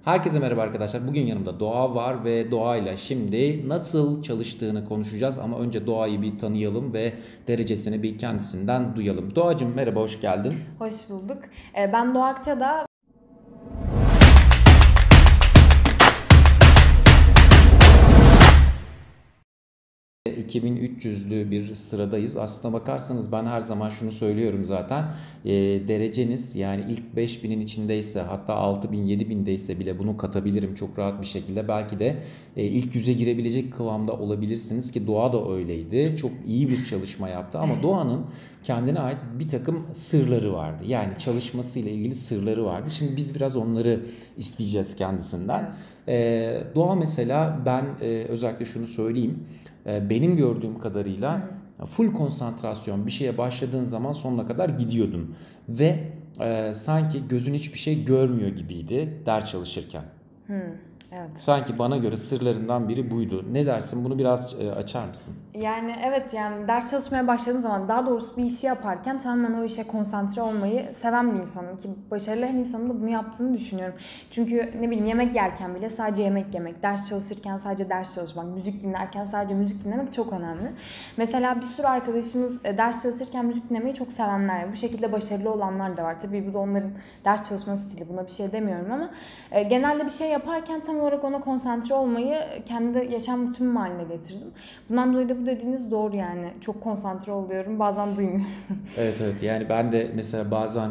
Herkese merhaba arkadaşlar. Bugün yanımda Doğa var ve Doğa'yla şimdi nasıl çalıştığını konuşacağız. Ama önce Doğa'yı bir tanıyalım ve derecesini bir kendisinden duyalım. Doğacığım merhaba, hoş geldin. Hoş bulduk. Ben Doğa Akçada. 2300'lü bir sıradayız. Aslına bakarsanız ben her zaman şunu söylüyorum zaten. Dereceniz yani ilk 5000'in içindeyse, hatta 6000 7000'deyse bile bunu katabilirim çok rahat bir şekilde. Belki de ilk 100'e girebilecek kıvamda olabilirsiniz ki Doğa da öyleydi. Çok iyi bir çalışma yaptı ama Doğa'nın kendine ait bir takım sırları vardı. Yani çalışmasıyla ilgili sırları vardı. Şimdi biz biraz onları isteyeceğiz kendisinden. Doğa mesela, ben özellikle şunu söyleyeyim. Benim gördüğüm kadarıyla full konsantrasyon, bir şeye başladığın zaman sonuna kadar gidiyordun. Ve sanki gözün hiçbir şey görmüyor gibiydi ders çalışırken. Evet. Sanki bana göre sırlarından biri buydu. Ne dersin? Bunu biraz açar mısın? Yani ders çalışmaya başladığım zaman, daha doğrusu bir işi yaparken tamamen o işe konsantre olmayı seven bir insanım ki başarılı her insanın da bunu yaptığını düşünüyorum. Çünkü ne bileyim, yemek yerken bile sadece yemek yemek, ders çalışırken sadece ders çalışmak, müzik dinlerken sadece müzik dinlemek çok önemli. Mesela bir sürü arkadaşımız ders çalışırken müzik dinlemeyi çok sevenler. Yani bu şekilde başarılı olanlar da var. Tabii bu da onların ders çalışma stili, buna bir şey demiyorum ama genelde bir şey yaparken tam olarak ona konsantre olmayı kendi yaşam rutinime haline getirdim. Bundan dolayı da bu dediğiniz doğru yani. Çok konsantre oluyorum. Bazen duymuyorum. Evet, yani ben de mesela bazen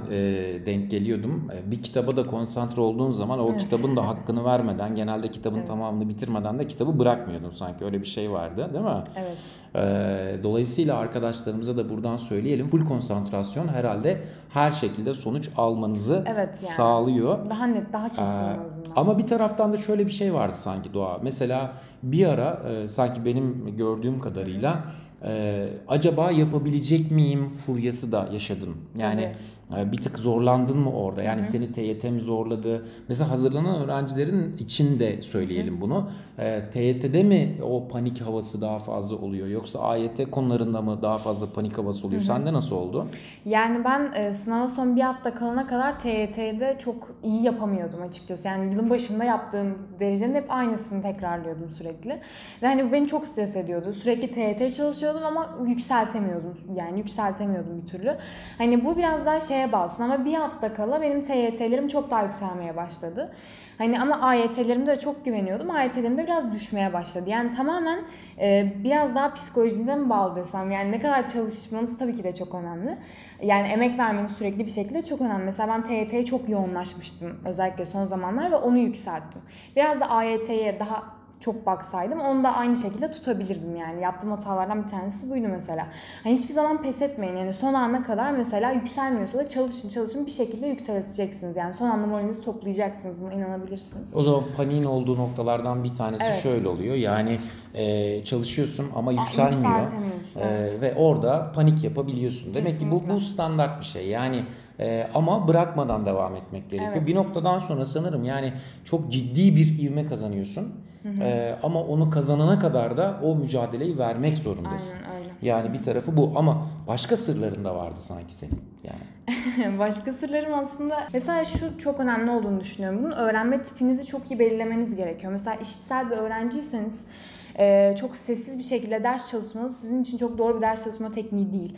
denk geliyordum. Bir kitaba da konsantre olduğun zaman o kitabın da hakkını vermeden, genelde kitabın tamamını bitirmeden de kitabı bırakmıyordum. Sanki öyle bir şey vardı, değil mi? Evet. Dolayısıyla arkadaşlarımıza da buradan söyleyelim. Full konsantrasyon herhalde her şekilde sonuç almanızı sağlıyor. Daha net, daha kesin en azından. Ama bir taraftan da şöyle bir şey vardı sanki Doğa. Mesela bir ara sanki benim gördüğüm kadarıyla acaba yapabilecek miyim furyası da yaşadın. Yani bir tık zorlandın mı orada? Yani seni TYT mi zorladı? Mesela hazırlanan öğrencilerin içinde söyleyelim bunu. TYT'de mi o panik havası daha fazla oluyor? Yoksa AYT konularında mı daha fazla panik havası oluyor? Sende nasıl oldu? Yani ben sınava son bir hafta kalana kadar TYT'de çok iyi yapamıyordum açıkçası. Yani yılın başında yaptığım derecenin hep aynısını tekrarlıyordum sürekli. Ve hani bu beni çok stres ediyordu. Sürekli TYT çalışıyordum ama yükseltemiyordum. Yani yükseltemiyordum bir türlü. Hani bu biraz daha şeye bağlı. Ama bir hafta kala benim TYT'lerim çok daha yükselmeye başladı. Hani ama AYT'lerimde de çok güveniyordum. AYT'lerimde biraz düşmeye başladı. Yani tamamen biraz daha psikolojinize mi bağlı desem. Yani ne kadar çalışmanız tabii ki de çok önemli. Yani emek vermeniz sürekli bir şekilde çok önemli. Mesela ben TYT'ye çok yoğunlaşmıştım özellikle son zamanlar ve onu yükselttim. Biraz da AYT'ye daha çok baksaydım onu da aynı şekilde tutabilirdim yani. Yaptığım hatalardan bir tanesi buydu mesela. Hani hiçbir zaman pes etmeyin. Yani son ana kadar mesela yükselmiyorsa da çalışın bir şekilde yükselteceksiniz. Yani son anda moralinizi toplayacaksınız. Buna inanabilirsiniz. O zaman paniğin olduğu noktalardan bir tanesi şöyle oluyor. Yani çalışıyorsun ama yükselmiyor. Ve orada panik yapabiliyorsun. Demek Kesinlikle. ki bu standart bir şey. Yani ama bırakmadan devam etmek gerekiyor. Evet. Bir noktadan sonra sanırım yani çok ciddi bir ivme kazanıyorsun. Ama onu kazanana kadar da o mücadeleyi vermek zorundasın. Aynen öyle. Yani bir tarafı bu ama başka sırların da vardı sanki senin. Yani. Başka sırlarım aslında mesela şu çok önemli olduğunu düşünüyorum. Bunun öğrenme tipinizi çok iyi belirlemeniz gerekiyor. Mesela işitsel bir öğrenciyseniz çok sessiz bir şekilde ders çalışmanız sizin için çok doğru bir ders çalışma tekniği değil.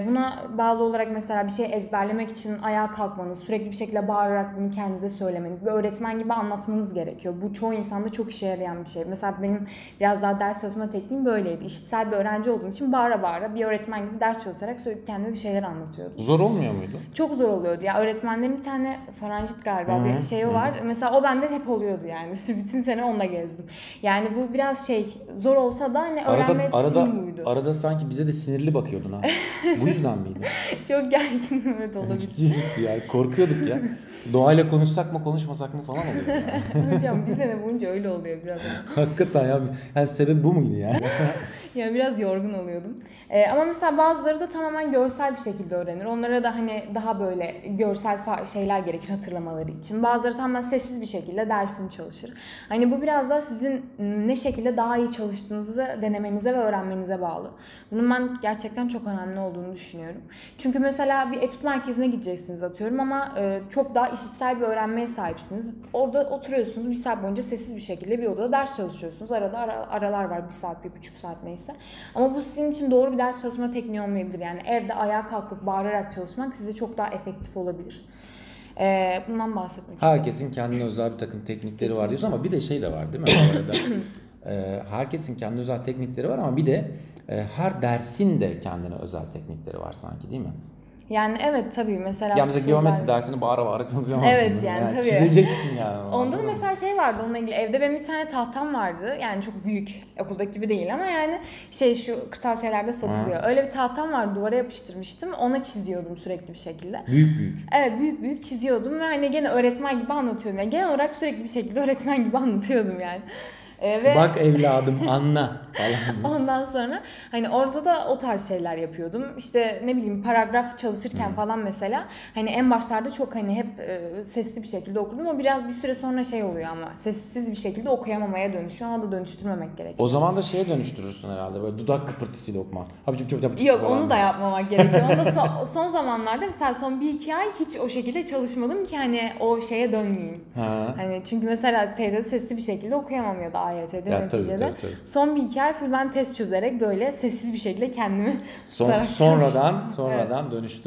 Buna bağlı olarak mesela bir şey ezberlemek için ayağa kalkmanız, sürekli bir şekilde bağırarak bunu kendinize söylemeniz, bir öğretmen gibi anlatmanız gerekiyor. Bu çoğu insanda çok işe yarayan bir şey. Mesela benim biraz daha ders çalışma tekniğim böyleydi. İşitsel bir öğrenci olduğum için bağıra bağıra bir öğretmen gibi ders çalışarak sürekli kendime bir şeyler anlatıyordum. Zor olmuyor muydu? Çok zor oluyordu. Ya öğretmenlerin bir tane faranjit galiba bir şeyi var. Mesela o bende hep oluyordu yani. Bütün sene onunla gezdim. Yani bu biraz zor olsa da hani öğrenme tipim buydu. Arada sanki bize de sinirli bakıyordun ha. Bu yüzden miydi? Çok gergin, evet, olabilir. Ciddi ya, korkuyorduk ya. Doğayla konuşsak mı konuşmasak mı falan oluyor yani. Hocam bir sene boyunca öyle oluyor biraz. Hakikaten ya. Yani sebep bu muydu yani? Ya biraz yorgun oluyordum. Ama mesela bazıları da tamamen görsel bir şekilde öğrenir. Onlara da hani daha böyle görsel şeyler gerekir hatırlamaları için. Bazıları tamamen sessiz bir şekilde dersini çalışır. Hani bu biraz da sizin ne şekilde daha iyi çalıştığınızı denemenize ve öğrenmenize bağlı. Bunun ben gerçekten çok önemli olduğunu düşünüyorum. Çünkü mesela bir etüt merkezine gideceksiniz atıyorum ama çok daha işitsel bir öğrenmeye sahipsiniz. Orada oturuyorsunuz bir saat boyunca sessiz bir şekilde bir odada ders çalışıyorsunuz. Arada aralar var, bir saat, 1,5 saat neyse. Ama bu sizin için doğru bir ders çalışma tekniği olmayabilir. Yani evde ayağa kalkıp bağırarak çalışmak size çok daha efektif olabilir. Bundan bahsetmek istedim. Herkesin kendine özel bir takım teknikleri var diyorsun ama bir de şey de var değil mi? Bu arada herkesin kendine özel teknikleri var ama bir de her dersin de kendine özel teknikleri var sanki değil mi? Yani evet tabii mesela... Ya mesela geometri dersini bağıra bağıra çalışamazsın. Evet yani tabii. Çizeceksin yani. Onda da mesela şey vardı onunla ilgili. Evde benim bir tane tahtam vardı. Yani çok büyük. Okuldaki gibi değil ama yani şu kırtasiyelerde satılıyor. Öyle bir tahtam vardı. Duvara yapıştırmıştım. Ona çiziyordum sürekli bir şekilde. Büyük büyük. Evet büyük büyük çiziyordum ve hani gene öğretmen gibi anlatıyorum. Yani genel olarak sürekli bir şekilde öğretmen gibi anlatıyordum yani. Ve Bak evladım anla falan. ondan sonra hani orada da o tarz şeyler yapıyordum. İşte ne bileyim paragraf çalışırken falan mesela hani en başlarda çok hani hep sesli bir şekilde okudum. O biraz bir süre sonra şey oluyor ama sessiz bir şekilde okuyamamaya dönüşüyor. Ona da dönüştürmemek gerekiyor. O zaman da şeye dönüştürürsün herhalde böyle dudak kıpırtısıyla okuma. Yok onu da yapmamak gerekiyor. Onu da son zamanlarda mesela son 1-2 ay hiç o şekilde çalışmadım ki hani o şeye dönmeyeyim. Ha. Hani çünkü mesela teyze sesli bir şekilde okuyamamıyordu AYT'de Ya, neticede. tabii. Son 1-2 ay full ben test çözerek böyle sessiz bir şekilde kendimi tutarak çalıştım. Sonradan Evet. dönüştür.